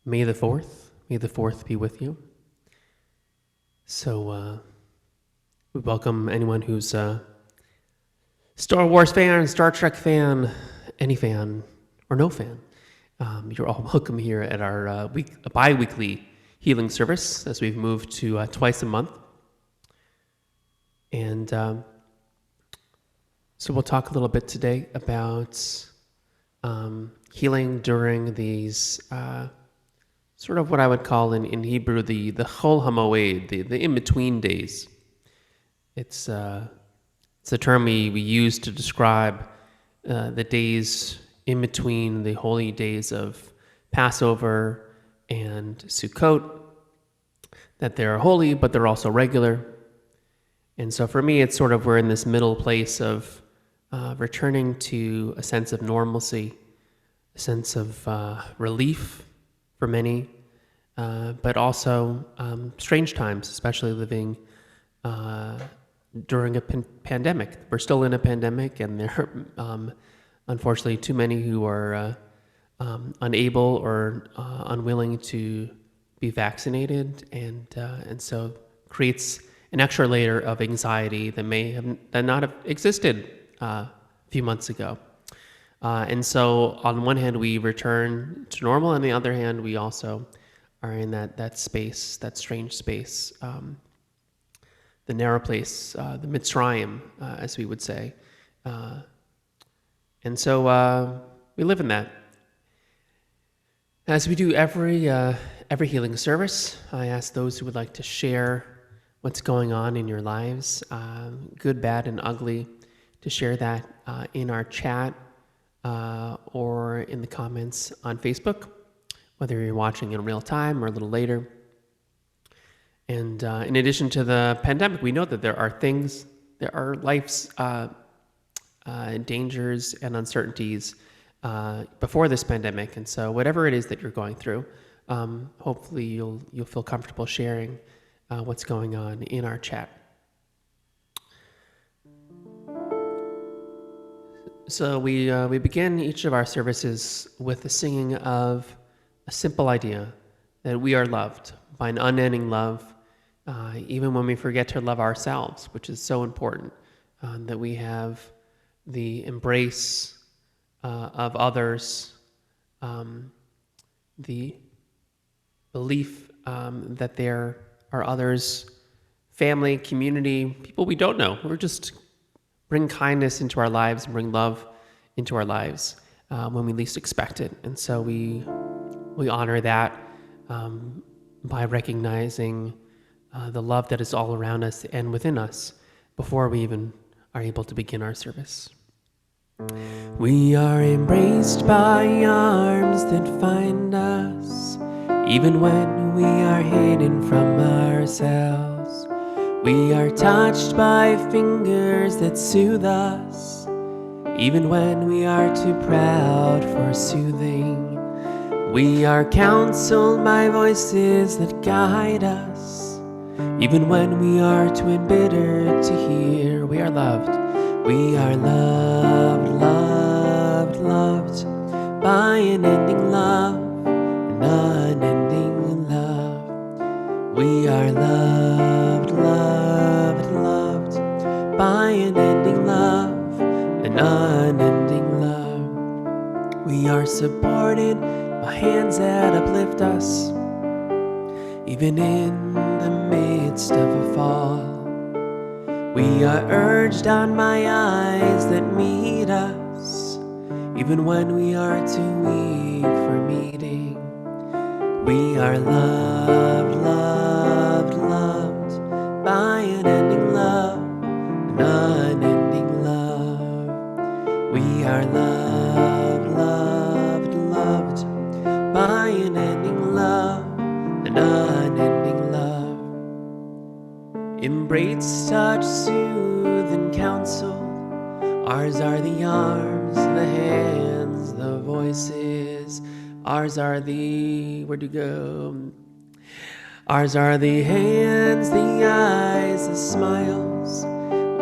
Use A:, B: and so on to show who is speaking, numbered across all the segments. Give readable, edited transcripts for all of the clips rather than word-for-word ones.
A: May the 4th be with you. So we welcome anyone who's a Star Wars fan, Star Trek fan, any fan, or no fan. You're all welcome here at our bi-weekly healing service as we've moved to twice a month. And so we'll talk a little bit today about healing during these sort of what I would call in Hebrew the Chol HaMoed, the in-between days. It's a term we use to describe the days in between the holy days of Passover and Sukkot, that they're holy, but they're also regular. And so for me, it's sort of we're in this middle place of returning to a sense of normalcy, a sense of relief for many, but also strange times, especially living during a pandemic. We're still in a pandemic, and there are unfortunately too many who are unable or unwilling to be vaccinated, and so creates an extra layer of anxiety that not have existed a few months ago. And so on one hand, we return to normal. On the other hand, we also are in that space, that strange space, the narrow place, the Mitzrayim, as we would say. And so we live in that. As we do every healing service, I ask those who would like to share what's going on in your lives, good, bad, and ugly, to share that in our chat or in the comments on Facebook, whether you're watching in real time or a little later. And in addition to the pandemic, we know that there are life's dangers and uncertainties before this pandemic. And so whatever it is that you're going through, hopefully you'll feel comfortable sharing what's going on in our chat. So we begin each of our services with the singing of a simple idea that we are loved by an unending love, even when we forget to love ourselves, which is so important, that we have the embrace of others, the belief that there are others, family, community, people we don't know. We're just bring kindness into our lives and bring love into our lives when we least expect it. And so we honor that by recognizing the love that is all around us and within us before we even are able to begin our service. We are embraced by arms that find us, even when we are hidden from ourselves. We are touched by fingers that soothe us, even when we are too proud for soothing. We are counseled by voices that guide us, even when we are too embittered to hear. We are loved. We are loved, loved, loved by an ending love, an unending love. We are loved, loved, loved by an ending love, an unending love. We are supported by hands that uplift us, even in the midst of a fall. We are urged on by eyes that meet us, even when we are too weak for meeting. We are loved, loved, loved by an ending love, an unending love. We are loved, loved, loved by an ending love, an unending love. Embrace, touch, soothe, and counsel. Ours are the arms, the hands, the voices. Ours are the, where'd you go? Ours are the hands, the eyes, the smiles.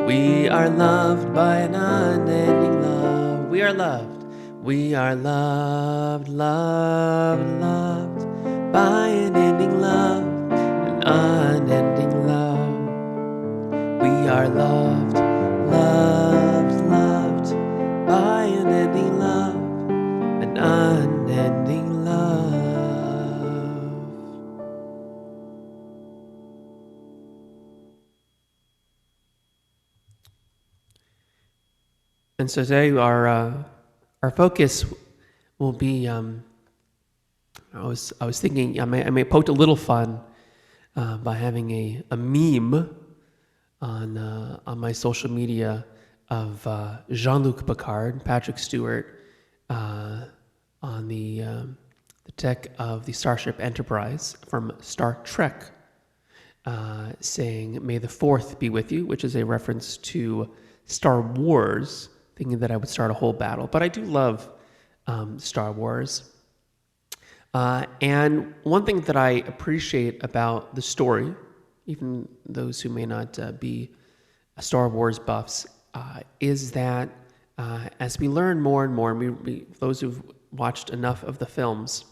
A: We are loved by an unending love. We are loved. We are loved, loved, loved by an ending love, an unending love. We are loved, loved, loved by an ending love, an unending love. And so today our focus will be. I was thinking I may poke a little fun by having a meme on my social media of Jean-Luc Picard, Patrick Stewart, on the deck of the Starship Enterprise from Star Trek, saying "May the Fourth be with you," which is a reference to Star Wars. Thinking that I would start a whole battle, but I do love Star Wars. And one thing that I appreciate about the story, even those who may not be Star Wars buffs, is that as we learn more and more, and those who've watched enough of the films,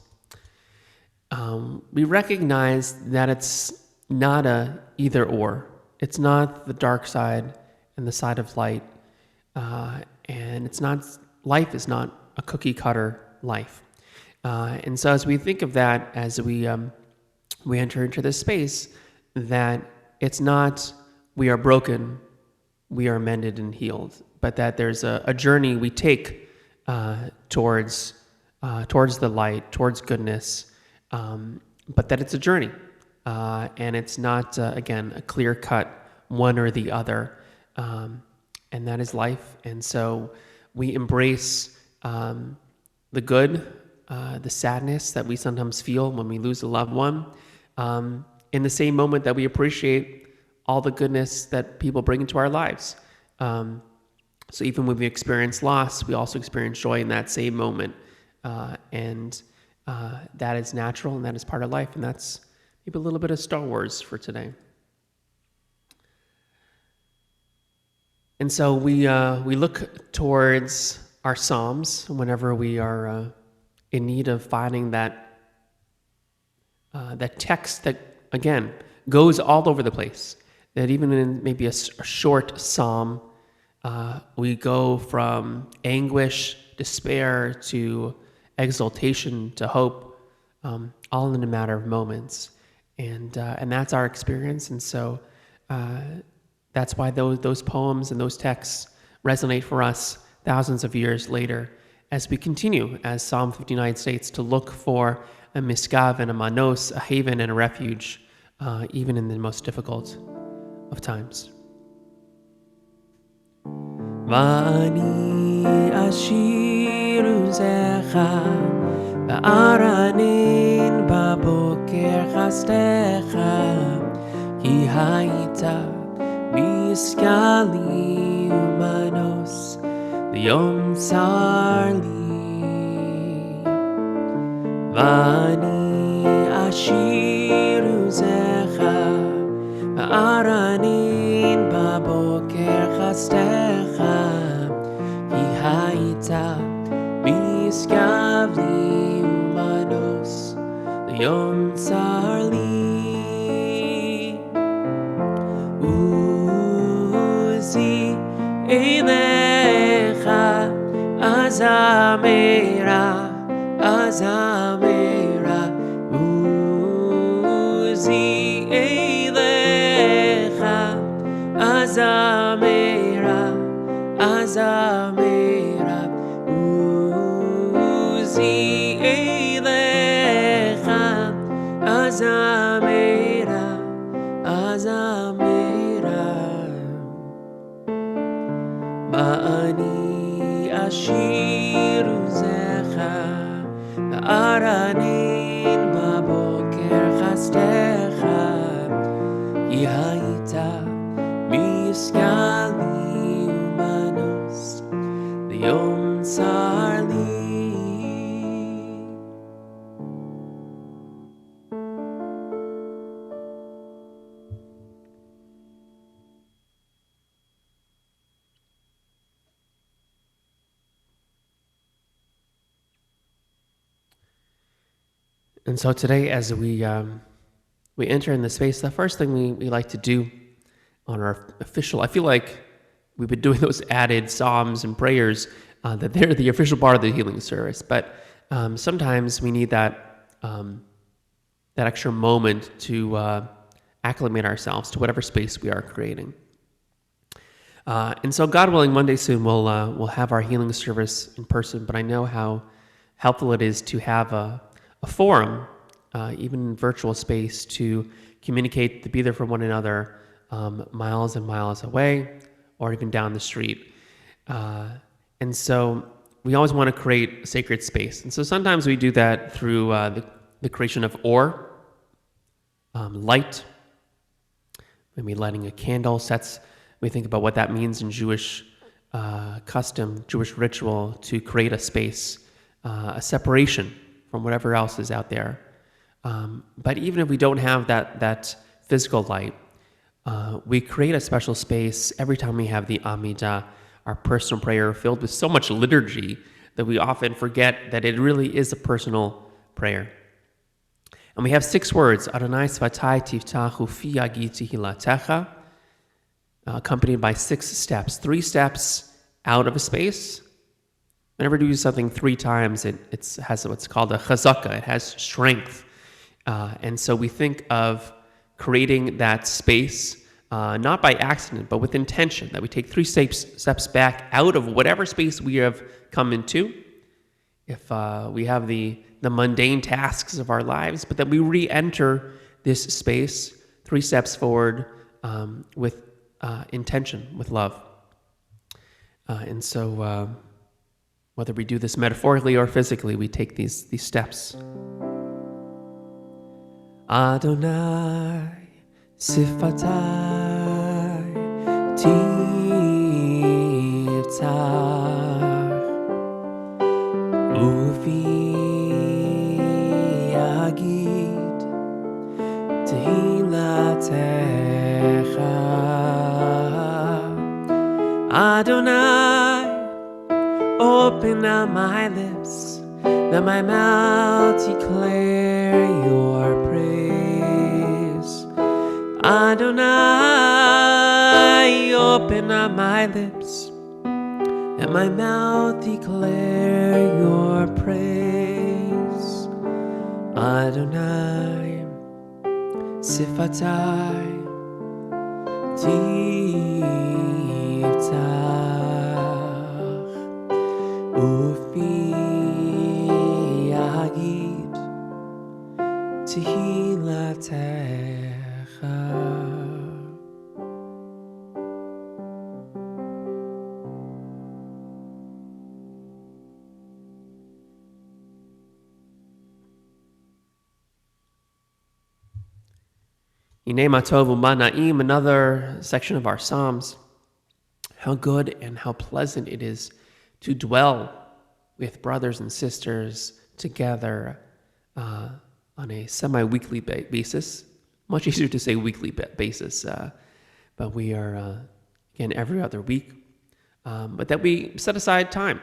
A: we recognize that it's not a either or. It's not the dark side and the side of light, and it's not. Life is not a cookie cutter life. And so as we think of that, as we enter into this space, that it's not we are broken, we are mended and healed, but that there's a journey we take towards the light, towards goodness, but that it's a journey, and it's not again a clear cut one or the other, and that is life. And so we embrace the good. The sadness that we sometimes feel when we lose a loved one, in the same moment that we appreciate all the goodness that people bring into our lives. So even when we experience loss, we also experience joy in that same moment. And that is natural and that is part of life. And that's maybe a little bit of Star Wars for today. And so we look towards our Psalms whenever we are in need of finding that text that, again, goes all over the place. That even in maybe a short psalm, we go from anguish, despair, to exaltation, to hope, all in a matter of moments. And that's our experience. And so that's why those poems and those texts resonate for us thousands of years later, as we continue, as Psalm 59 states, to look for a miskav and a manos, a haven and a refuge, even in the most difficult of times. Vani ashiru zecha ba'aranin baboker chastecha ki haita miskali umanos Yom Sarli Vani Ashiru Zecha Aranin Baboker Chastecha Ki Haita Miskavli Umanos Yom Sarli Uzi Eilecha Azamera, Azamera, Uzi Eilecha, Azamera, Azamera, Uzi Eilecha, Azamera, Azamera, Ma'ani Ashiru Zecha Aranin Baboker Chastecha Ki Haita Miskali Umanos Yom Sarli. And so today, as we enter in the space, the first thing we like to do on our official, I feel like we've been doing those added psalms and prayers that they're the official part of the healing service. But sometimes we need that extra moment to acclimate ourselves to whatever space we are creating. And so, God willing, Monday soon we'll have our healing service in person. But I know how helpful it is to have a forum, even in virtual space, to communicate, to be there for one another, miles and miles away, or even down the street. And so we always want to create a sacred space. And so sometimes we do that through the creation of light, maybe lighting a candle. We think about what that means in Jewish custom, Jewish ritual, to create a space, a separation from whatever else is out there. But even if we don't have that physical light, we create a special space every time we have the Amidah, our personal prayer, filled with so much liturgy that we often forget that it really is a personal prayer. And we have 6 words, Adonai Svatai Tiftachu Fi Yagi Tehilatecha, accompanied by 6 steps. 3 steps out of a space. Whenever you do something 3 times, it has what's called a chazaka. It has strength. And so we think of creating that space, not by accident, but with intention, that we take 3 steps back out of whatever space we have come into. If we have the mundane tasks of our lives, but that we re-enter this space 3 steps forward with intention, with love. And so whether we do this metaphorically or physically, we take these steps. Adonai Sifatai Tiftar Ufi Yagid Tehilatecha Adonai, open up my lips, that my mouth declare your praise. Adonai, open up my lips, that my mouth declare your praise. Adonai, Sifatai Tiftach Ufi Yagid Tehilatecha. Yinei matov u'ma na'im, another section of our Psalms. How good and how pleasant it is to dwell with brothers and sisters together on a semi-weekly basis. Much easier to say weekly basis, but we are, again, every other week. But that we set aside time,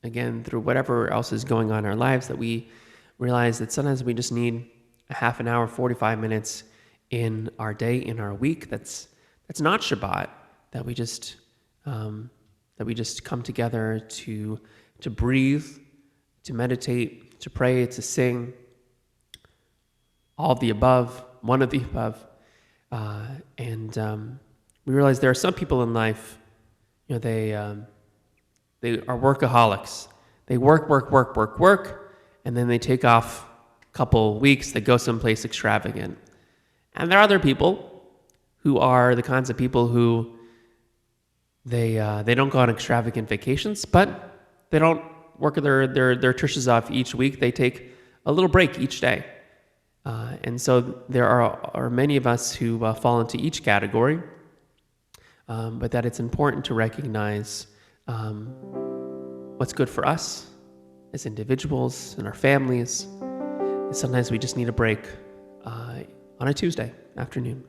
A: again, through whatever else is going on in our lives, that we realize that sometimes we just need a half an hour, 45 minutes in our day, in our week. That's not Shabbat. That we just come together to breathe, to meditate, to pray, to sing, all of the above, one of the above, and we realize there are some people in life, they are workaholics. They work, and then they take off couple weeks, they go someplace extravagant. And there are other people who are the kinds of people who they don't go on extravagant vacations, but they don't work their tushes off each week. They take a little break each day. And so there are many of us who fall into each category, but that it's important to recognize what's good for us as individuals and our families. Sometimes we just need a break on a Tuesday afternoon.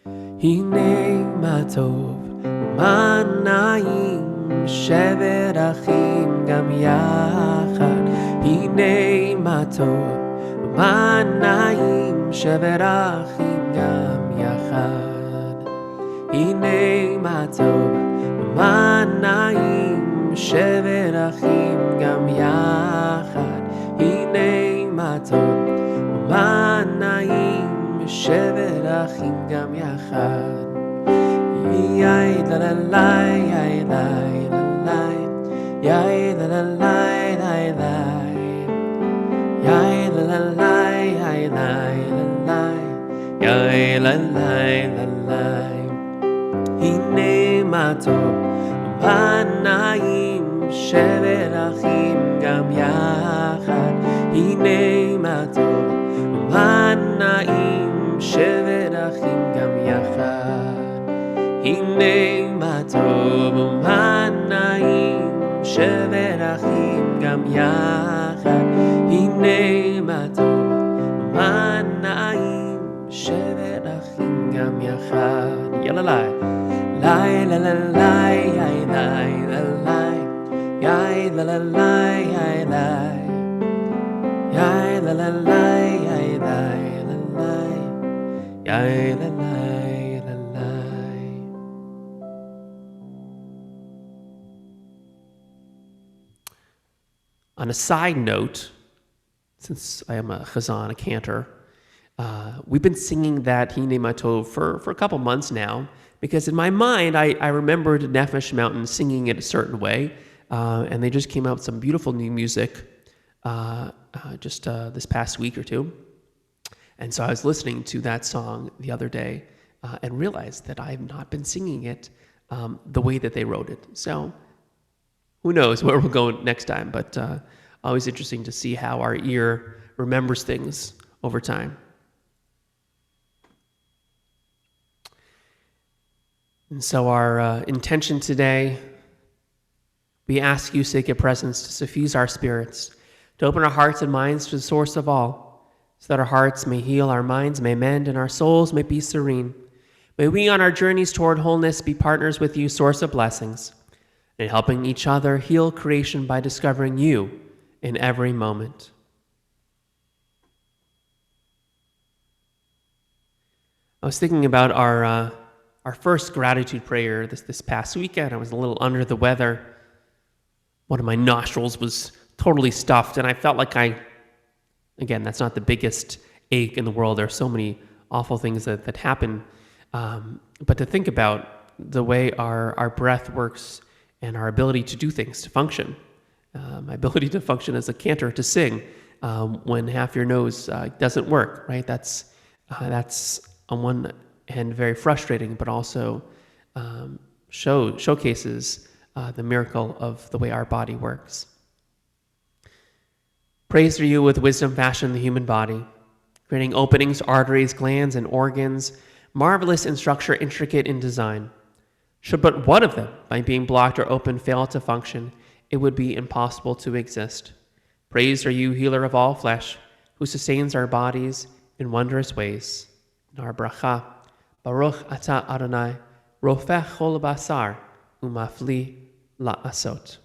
A: Hinei matov manaim shevet achim gam yachad. Hinei matov ומנעים שבר אחים גם יחד. הנה מה טוב ומנעים שבר אחים גם יחד. הנה מה טוב ומנעים שבר אחים גם יחד. יאי לה לה לה יאי לה לה לה יאי לה לה לה לה לה yai la la la yai la la la yai la la la la hine ma tov manayim shever achim gam yachad hine ma tov manayim shever achim gam yachad hine ma tov manayim shever achim gam yachad hine ma tov manayim shever achim gam yachad. Yalla lai lai la la lai yai lai la lai yai la la lai yai lai yai la la lai yai lai la lai yai la lai la lai. On a side note, since I am a Hazzan, a cantor, we've been singing that Hine Ma Tov for a couple months now, because in my mind, I remembered Nefesh Mountain singing it a certain way, and they just came out with some beautiful new music just this past week or two. And so I was listening to that song the other day and realized that I have not been singing it the way that they wrote it. So who knows where we'll go next time, but always interesting to see how our ear remembers things over time. And so our intention today, we ask you, sacred presence, to suffuse our spirits, to open our hearts and minds to the source of all, so that our hearts may heal, our minds may mend, and our souls may be serene. May we on our journeys toward wholeness be partners with you, source of blessings, and helping each other heal creation by discovering you in every moment. I was thinking about our first gratitude prayer this past weekend. I was a little under the weather. One of my nostrils was totally stuffed, and I felt like again, that's not the biggest ache in the world. There are so many awful things that happen. But to think about the way our breath works and our ability to do things, to function. My ability to function as a cantor, to sing when half your nose doesn't work, right? That's on one hand very frustrating, but also showcases the miracle of the way our body works. Praise for you with wisdom fashioned the human body, creating openings, arteries, glands, and organs, marvelous in structure, intricate in design. Should but one of them, by being blocked or opened, fail to function, it would be impossible to exist. Praised are you, healer of all flesh, who sustains our bodies in wondrous ways. In our bracha, Baruch Ata Adonai, Rofech Chol Basar, Umafli La'asot.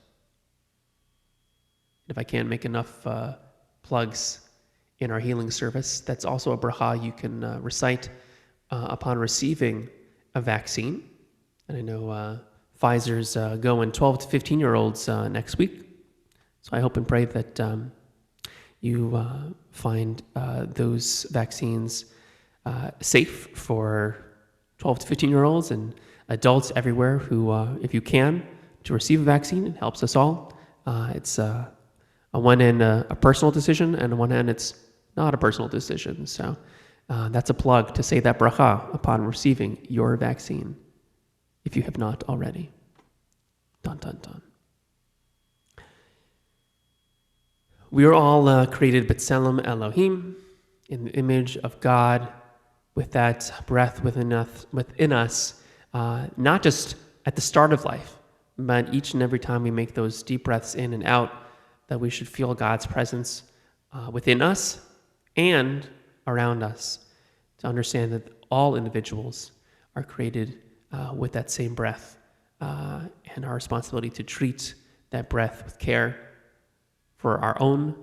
A: If I can't make enough plugs in our healing service, that's also a bracha you can recite upon receiving a vaccine. And I know Pfizer's going 12 to 15-year-olds next week. So I hope and pray that you find those vaccines safe for 12 to 15-year-olds and adults everywhere who, if you can, to receive a vaccine. It helps us all. It's on one end a personal decision, and on one hand it's not a personal decision. So that's a plug to say that bracha upon receiving your vaccine, if you have not already. Dun, dun, dun. We are all created B'Tselem Elohim, in the image of God, with that breath within us, not just at the start of life, but each and every time we make those deep breaths in and out, that we should feel God's presence within us and around us, to understand that all individuals are created with that same breath, and our responsibility to treat that breath with care, for our own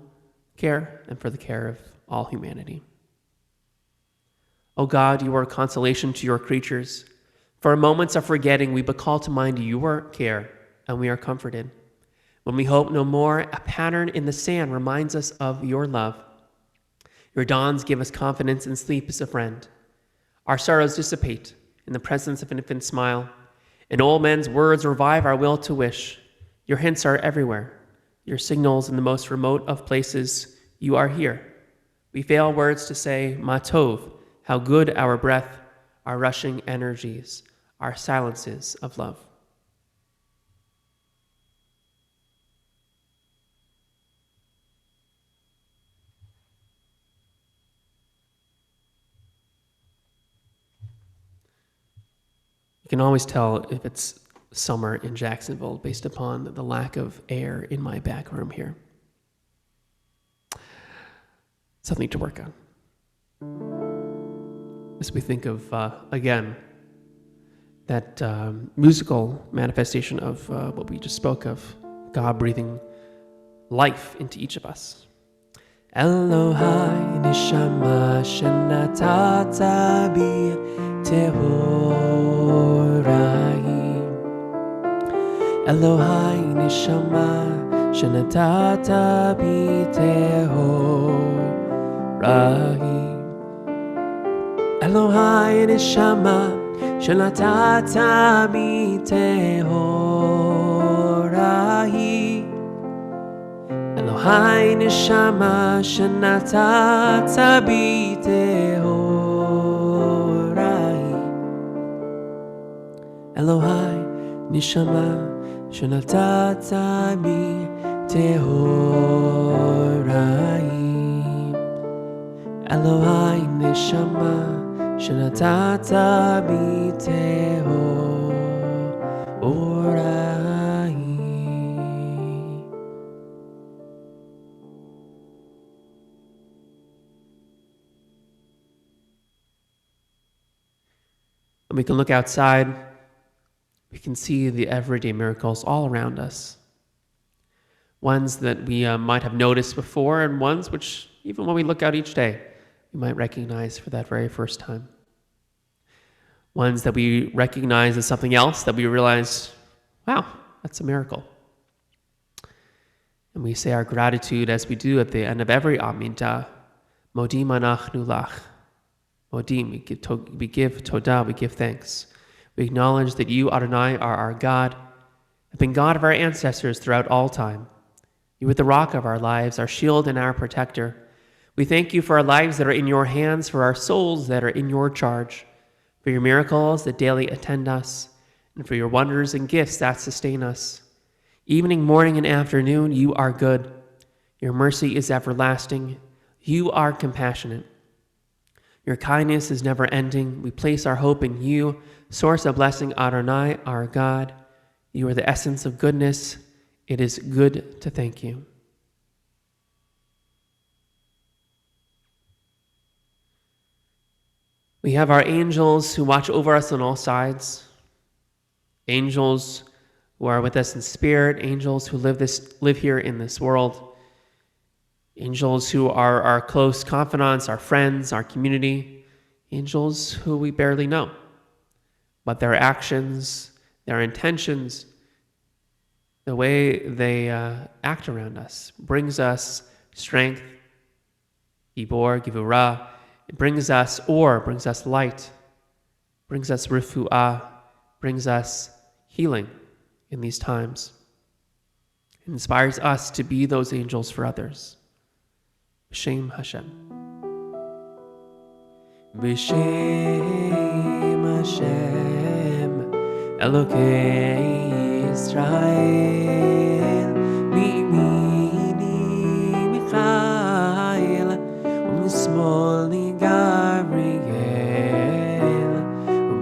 A: care and for the care of all humanity. O God, you are a consolation to your creatures. For moments of forgetting, we but call to mind your care, and we are comforted. When we hope no more, a pattern in the sand reminds us of your love. Your dawns give us confidence, and sleep is a friend. Our sorrows dissipate in the presence of an infant smile, and old men's words revive our will to wish. Your hints are everywhere. Your signals in the most remote of places. You are here. We fail words to say, Ma Tov, how good our breath, our rushing energies, our silences of love. You can always tell if it's summer in Jacksonville based upon the lack of air in my back room here. Something to work on. As we think of, again, that musical manifestation of what we just spoke of, God breathing life into each of us. Elohai nishama shenatata bi tehorai. Elohai nishama shenatata bi tehorai. Elohai nishama shenatata bi tehorai. Elohai neshama shenatata bi tehorai. Elohai neshama shenatata bi tehorai. Elohai neshama shenatata bi tehorai. And we can look outside, we can see the everyday miracles all around us. Ones that we might have noticed before, and ones which, even when we look out each day, we might recognize for that very first time. Ones that we recognize as something else that we realize, wow, that's a miracle. And we say our gratitude as we do at the end of every Aminta, Modim anachnu lach. Modim, we give todah, we give thanks. We acknowledge that you, Adonai, are our God, have been God of our ancestors throughout all time. You are the rock of our lives, our shield and our protector. We thank you for our lives that are in your hands, for our souls that are in your charge, for your miracles that daily attend us, and for your wonders and gifts that sustain us. Evening, morning, and afternoon, you are good. Your mercy is everlasting. You are compassionate. Your kindness is never ending. We place our hope in you, source of blessing, Adonai, our God. You are the essence of goodness. It is good to thank you. We have our angels who watch over us on all sides. Angels who are with us in spirit. Angels who live here in this world. Angels who are our close confidants, our friends, our community. Angels who we barely know. But their actions, their intentions, the way they act around us brings us strength, gibor, givurah. It brings us light, brings us refuah, brings us healing in these times. It inspires us to be those angels for others. B'Shem Hashem. B'Shem Hashem, Elokei Yisrael, Mimini Michael, U'mismoli Gabriel,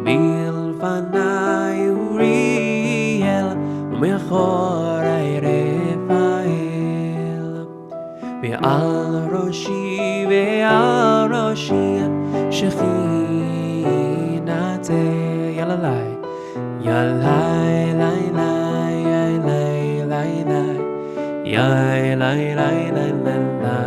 A: U'milvanai Uriel, U'mechorai Rafael, Ve'al Roshi Shechinate Yalalai Yalai Lai Lai Lai Lai Lai Yai Lai Lai Lai Lai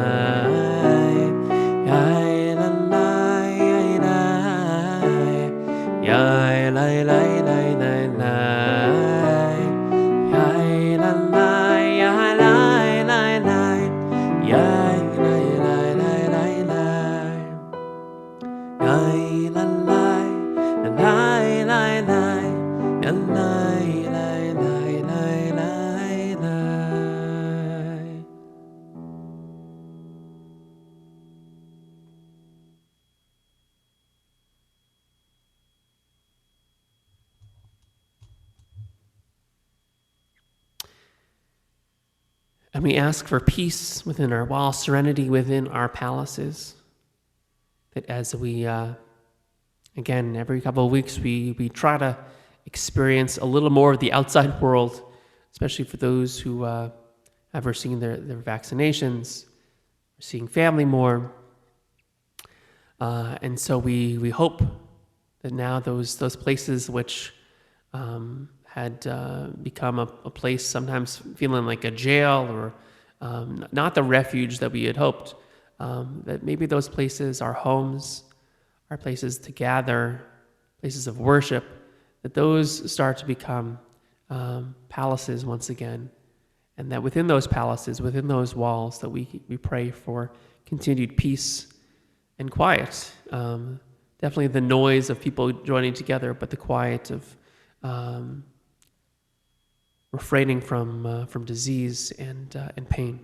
A: And we ask for peace within our walls, serenity within our palaces. That as we, again, every couple of weeks, we try to experience a little more of the outside world, especially for those who have received their vaccinations, seeing family more. And so we hope that now those places which had become a place sometimes feeling like a jail or not the refuge that we had hoped, that maybe those places are homes, are places to gather, places of worship, that those start to become palaces once again. And that within those palaces, within those walls, that we pray for continued peace and quiet. Definitely the noise of people joining together, but the quiet of refraining from disease and pain.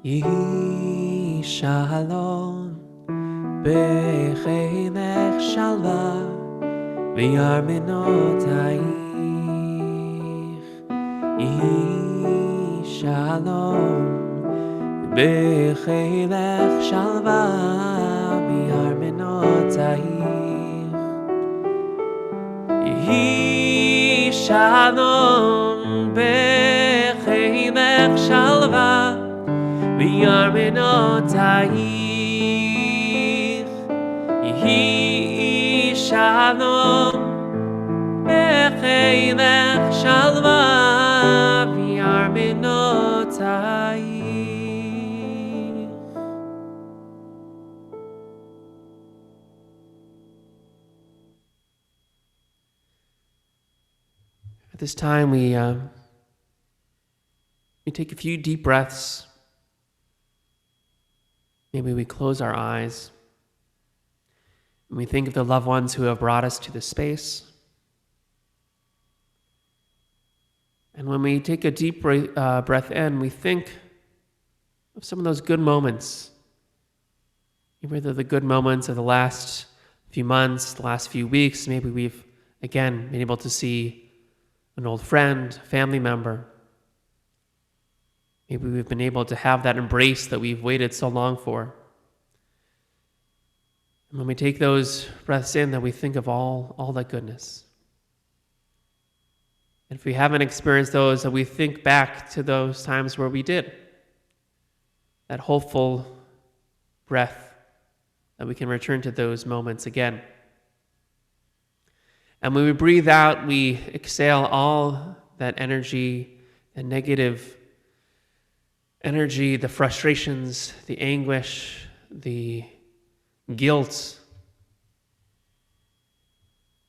A: Yehi shalom b'chelech shalva v'yarmenotayich. Yehi shalom b'chelech shalva v'yarmenotayich. Yehi shalom b'chelech shalva v'yarmenotayich. Yehi shalom b'chelech shalva v'yarmenotayich. At this time, we take a few deep breaths. Maybe we close our eyes and we think of the loved ones who have brought us to this space. And when we take a deep breath in, we think of some of those good moments, either the good moments of the last few months, the last few weeks. Maybe we've, again, been able to see an old friend, family member. Maybe we've been able to have that embrace that we've waited so long for. And when we take those breaths in, that we think of all that goodness. And if we haven't experienced those, that we think back to those times where we did. That hopeful breath, that we can return to those moments again. And when we breathe out, we exhale all that energy, that negative energy, the frustrations, the anguish, the guilt,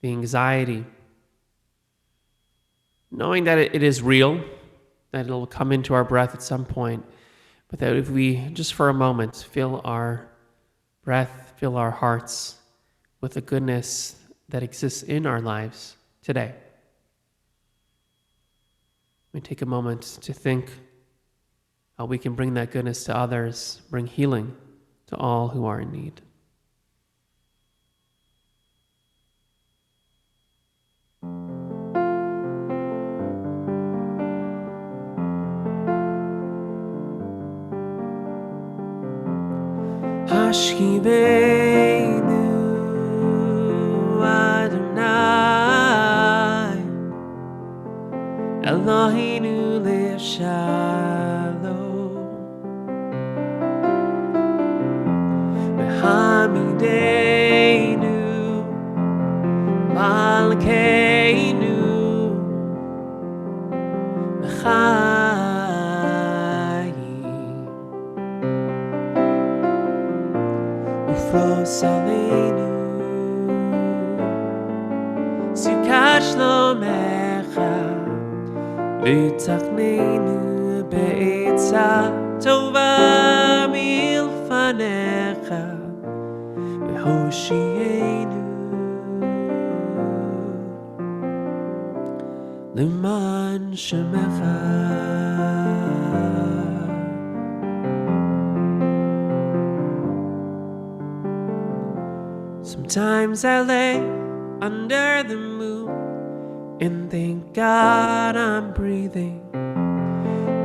A: the anxiety, knowing that it is real, that it'll come into our breath at some point, but that if we, just for a moment, fill our breath, fill our hearts with the goodness that exists in our lives today. We take a moment to think how we can bring that goodness to others, bring healing to all who are in need. Hashkiveinu Adonai Eloheinu Le'shalom Hamidenu Malkeinu Chayim Ufros Aleinu Sukkah Shlomecha V'tachnenu Be'etza Tova Milfanecha Hoshienu L'man Shemecha. Sometimes I lay under the moon and thank God I'm breathing.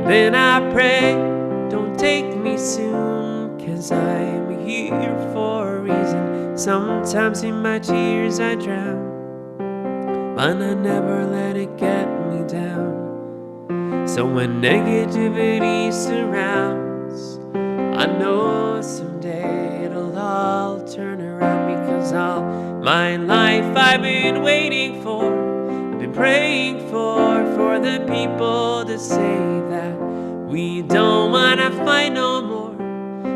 A: Then I pray, don't take me soon, 'cause I'm here for a reason. Sometimes in my tears I drown, but I never let it get me down. So when negativity surrounds, I know someday it'll all turn around, because all my life I've been waiting for, I've been praying for the people to say that we don't wanna fight no more,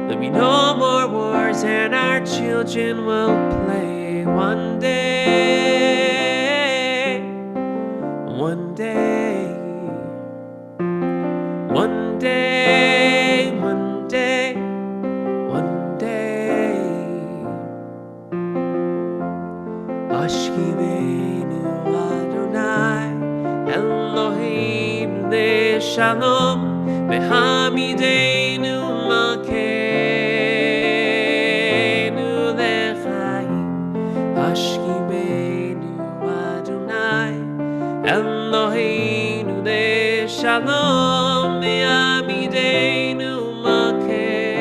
A: there'll be no more wars, and our children will play one day, one day, one day, one day, one day. Ashkivenu Adonai Eloheinu leShalom Vehamidenu Malkeinu lechaim. Ashkivenu Adonai Eloheinu leShalom Vehamidenu Malkeinu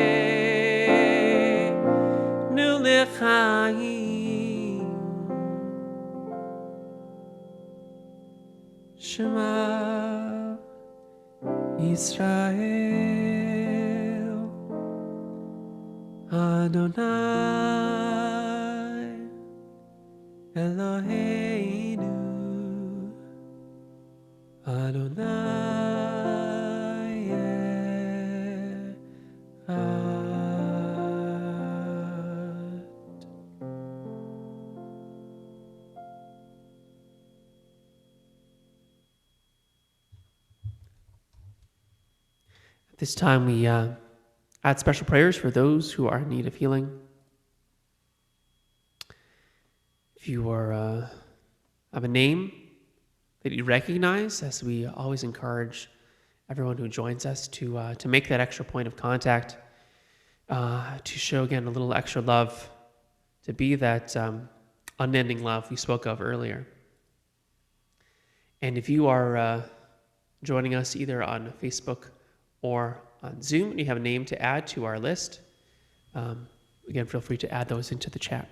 A: lechaim. Shema Yisrael Adonai Eloheinu Adonai Echad. This time we add special prayers for those who are in need of healing. If you are have a name that you recognize, as we always encourage everyone who joins us to make that extra point of contact, to show again a little extra love, to be that unending love we spoke of earlier. And if you are joining us either on Facebook or on Zoom, and you have a name to add to our list, again, feel free to add those into the chat.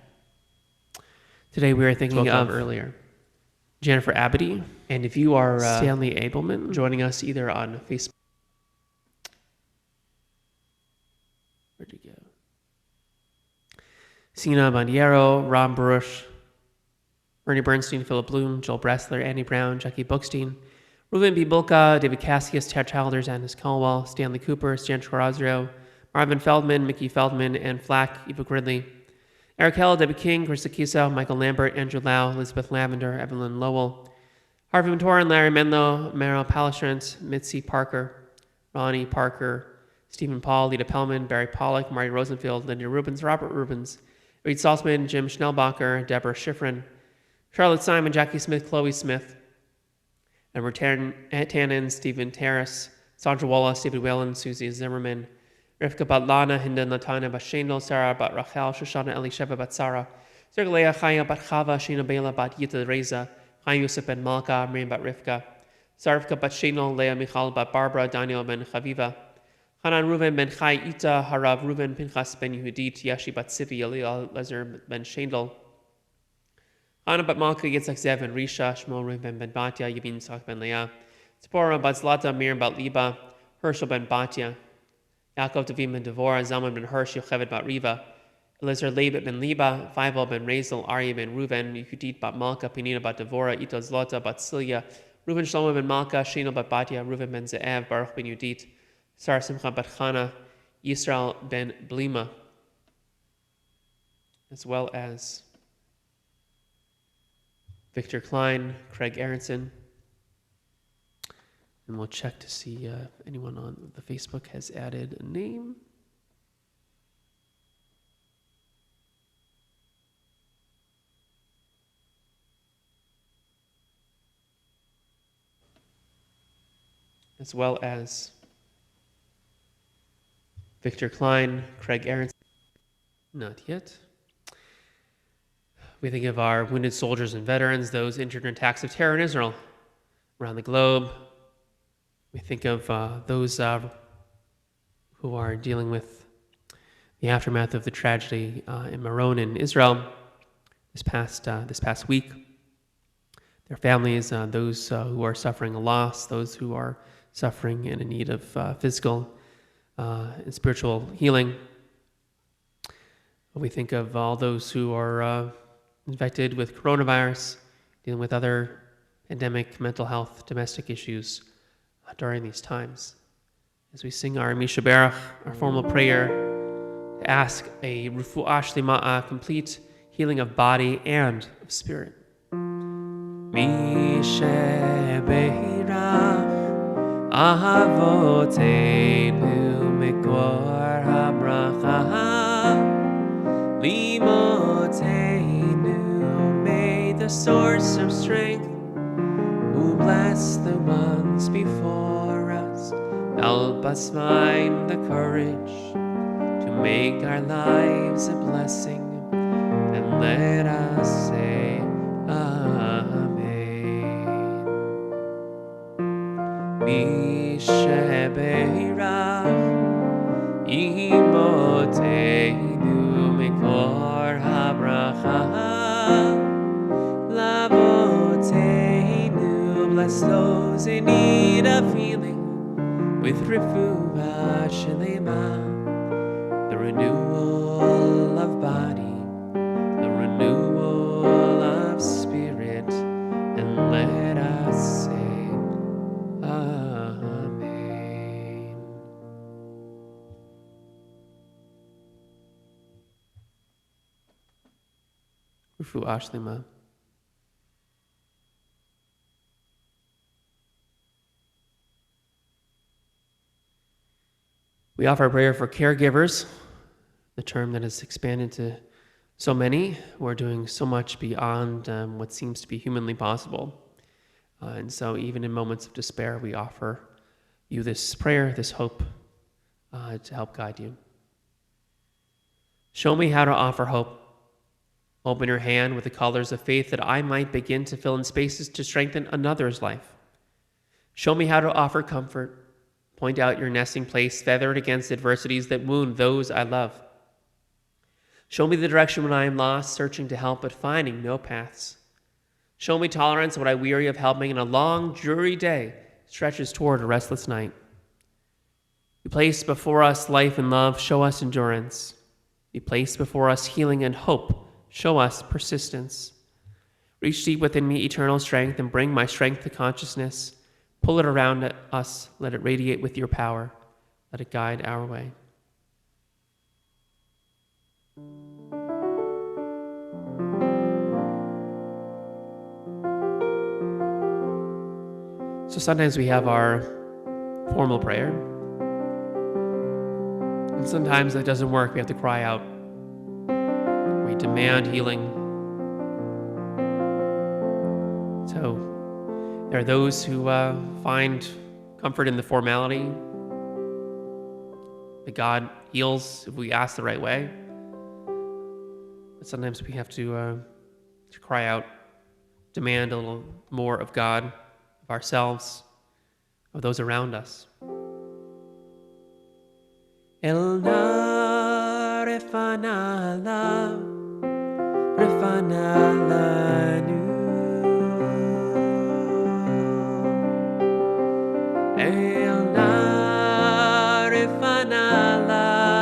A: Today we are thinking of earlier Jennifer Abity, and if you are Stanley Abelman, joining us either on Facebook. Where'd you go? Sina Bandiero, Ron Baruch, Ernie Bernstein, Philip Bloom, Joel Bressler, Andy Brown, Jackie Bookstein, Ruben B. Bulka, David Cassius, Ted Childers, Annis Caldwell, Stanley Cooper, Stan Chorazio, Marvin Feldman, Mickey Feldman, Ann Flack, Eva Gridley, Eric Hell, Debbie King, Krista Kiso, Michael Lambert, Andrew Lau, Elizabeth Lavender, Evelyn Lowell, Harvey Ventoran, Larry Menlo, Meryl Palastrant, Mitzi Parker, Ronnie Parker, Stephen Paul, Lita Pellman, Barry Pollock, Marty Rosenfield, Linda Rubens, Robert Rubens, Reed Salzman, Jim Schnellbacher, Deborah Schifrin, Charlotte Simon, Jackie Smith, Chloe Smith, Edward Tannen, Stephen Terrace, Sandra Wallace, David Whalen, Susie Zimmerman, Rivka Batlana, Hinda Natana Bashendel, Sarah Bat Rachel, Shoshana Elisheva Bat Sarah, Sergalea Chaya Bat Chava, Shina Bela Bat Yita Reza, Chaim Yusuf Ben Malka, Miriam Bat Rivka, Sarivka Bat Shenel, Leah Michal Bat Barbara, Daniel Ben Chaviva, Hanan Ruven Ben Chai Ita, Harav Ruven Pinchas Ben Yehudit, Yashi Bat Sivi, Eliel Lezer Ben Shendel, Anna Bat Malka, Yitzhak Zev Ben Risha, Shmuel Ruven Ben Batya, Yabin Yitzhak Ben Leah, Tzipora Bat Zlata, Miriam Bat Liba, Herschel Ben Batya, Yaakov Davim Ben Devora, Zalman Ben Hirsch, Yocheved Bat Riva, Eliezer Leibit Ben Liba, Faival Ben Razel, Arya Ben Ruven, Yehudit Bat Malka, Penina Bat Devora, Ito Zlota Bat Silya, Ruven Shlomo Ben Malka, Shino Bat Batya, Ruven Ben Ze'ev, Baruch Ben Yudit, Sarah Simcha Bat Chana, Yisrael Ben Blima, as well as Victor Klein, Craig Aronson. And we'll check to see if anyone on the Facebook has added a name. As well as Victor Klein, Craig Aronson. Not yet. We think of our wounded soldiers and veterans, those injured in attacks of terror in Israel, around the globe. We think of those who are dealing with the aftermath of the tragedy in Meron in Israel this past week. Their families, those who are suffering a loss, those who are suffering and in need of physical and spiritual healing. We think of all those who are infected with coronavirus, dealing with other pandemic, mental health, domestic issues during these times. As we sing our Misha Berach, our formal prayer, to ask a refuah shlema, a complete healing of body and of spirit. Misha Berach Avotenu Mikor HaBracha Limotenu, may the source of strength, who bless the ones before us, help us find the courage to make our lives a blessing, and let us say Amen. Mishebeirach Imotenu Mikor HaBracha Lavotenu, bless those in need of healing with refuah shlema, the renewal of body, the renewal of spirit, and let us say Amen. Refuah shlema. We offer a prayer for caregivers, the term that has expanded to so many who are doing so much beyond what seems to be humanly possible. And so even in moments of despair, we offer you this prayer, this hope to help guide you. Show me how to offer hope. Open your hand with the colors of faith that I might begin to fill in spaces to strengthen another's life. Show me how to offer comfort. Point out your nesting place, feathered against adversities that wound those I love. Show me the direction when I am lost, searching to help but finding no paths. Show me tolerance when I weary of helping and a long, dreary day stretches toward a restless night. You place before us life and love, show us endurance. You place before us healing and hope, show us persistence. Reach deep within me eternal strength and bring my strength to consciousness. Pull it around us, let it radiate with your power. Let it guide our way. So sometimes we have our formal prayer, and sometimes that doesn't work. We have to cry out. We demand healing. So there are those who find comfort in the formality that God heals if we ask the right way. But sometimes we have to cry out, demand a little more of God, of ourselves, of those around us. El na refana la nu. El na refana la nu.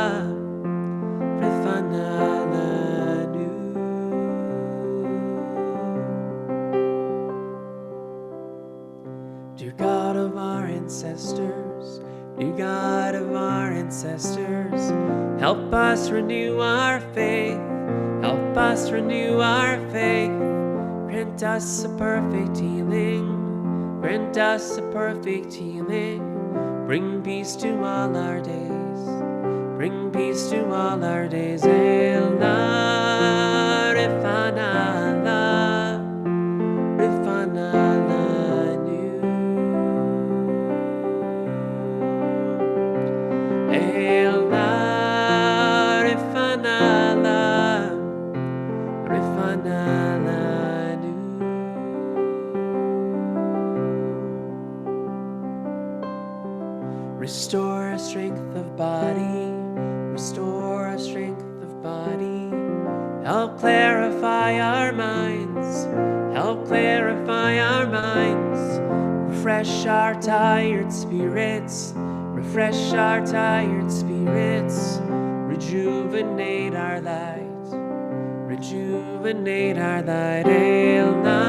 A: Dear God of our ancestors, dear God of our ancestors, help us renew our faith, help us renew our faith. Grant us a perfect healing, grant us a perfect healing. Bring peace to all our days, bring peace to all our days. El na refana la nu. El na refana la Restore our strength of body, restore our strength of body. Help clarify our minds, help clarify our minds. Refresh our tired spirits, refresh our tired spirits. Rejuvenate our light, rejuvenate our light. Elna,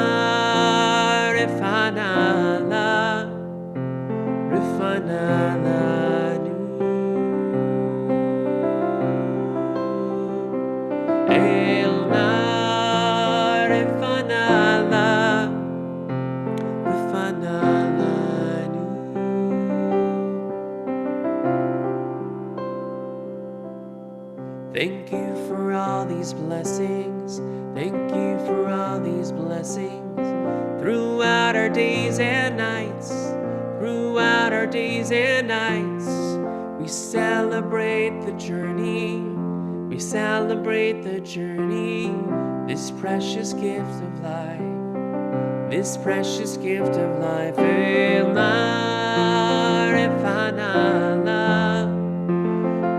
A: refanala, refanala nu. Elna, refanala, refanala nu. Thank you for all these blessings. Thank you for all these blessings. Throughout our days and nights, throughout our days and nights, we celebrate the journey. We celebrate the journey. This precious gift of life. This precious gift of life. Elna, refanala,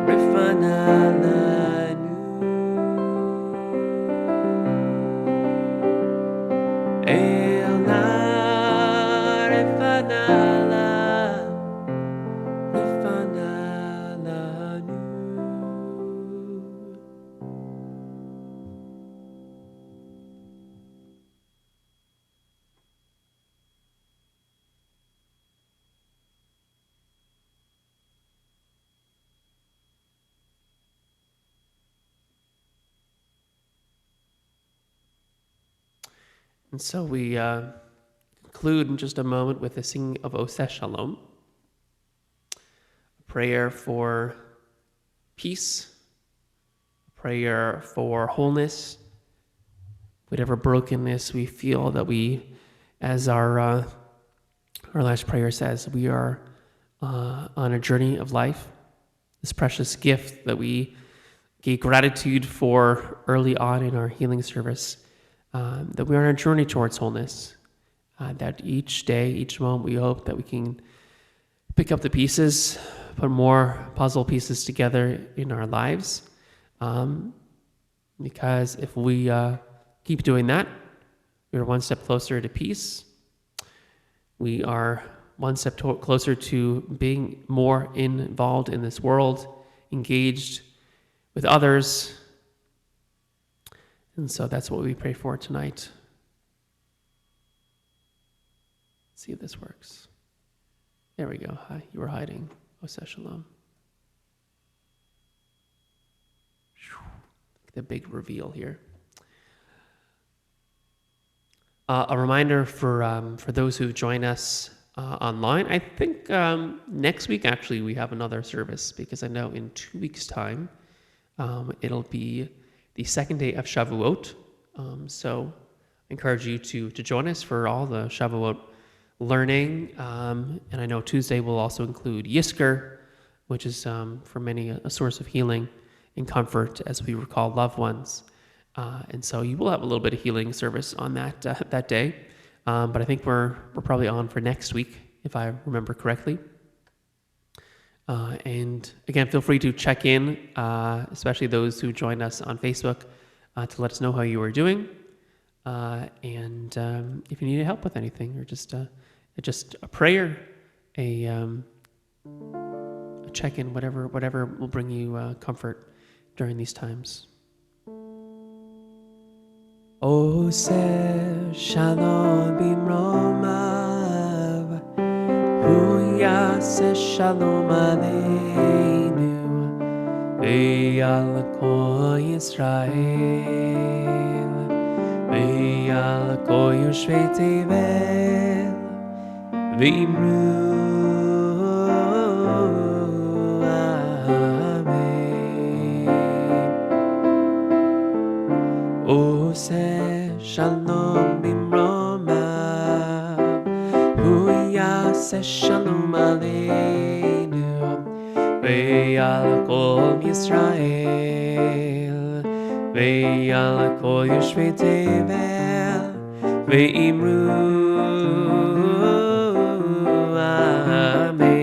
A: refanala. And so we conclude in just a moment with the singing of Oseh Shalom, a prayer for peace, a prayer for wholeness, whatever brokenness we feel that we, as our last prayer says, we are on a journey of life, this precious gift that we gave gratitude for early on in our healing service. That we are on a journey towards wholeness, that each day, each moment, we hope that we can pick up the pieces, put more puzzle pieces together in our lives, because if we keep doing that, we're one step closer to peace. We are one step closer to being more involved in this world, engaged with others. And so that's what we pray for tonight. Let's see if this works. There we go. Hi, you were hiding. Oseh Shalom. The big reveal here. A reminder for those who join us online. I think next week, actually, we have another service, because I know in 2 weeks' time, it'll be the second day of Shavuot. So I encourage you to join us for all the Shavuot learning. And I know Tuesday will also include Yisker, which is for many a source of healing and comfort as we recall loved ones. And so you will have a little bit of healing service on that day. But I think we're probably on for next week, if I remember correctly. And again, feel free to check in, especially those who joined us on Facebook, to let us know how you are doing. And if you need help with anything, or just a prayer, a check-in, whatever will bring you comfort during these times. Oseh Shalom bimromav, Hu yaseh shalom aleinu, ve'al kol Yisrael, ve'al kol yoshvei tevel, ve'imru amen. Oseh Shalom bimromav, Hu yaseh shalom aleinu, ve'al kol Yisrael, ve'al kol yoshvei tevel, ve'imru amen.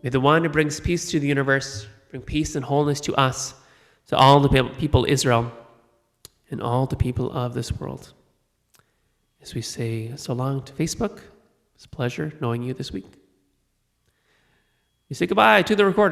A: May the one who brings peace to the universe bring peace and wholeness to us, to all the people Israel, and all the people of this world. As we say so long to Facebook, it's a pleasure knowing you this week. We say goodbye to the recorder.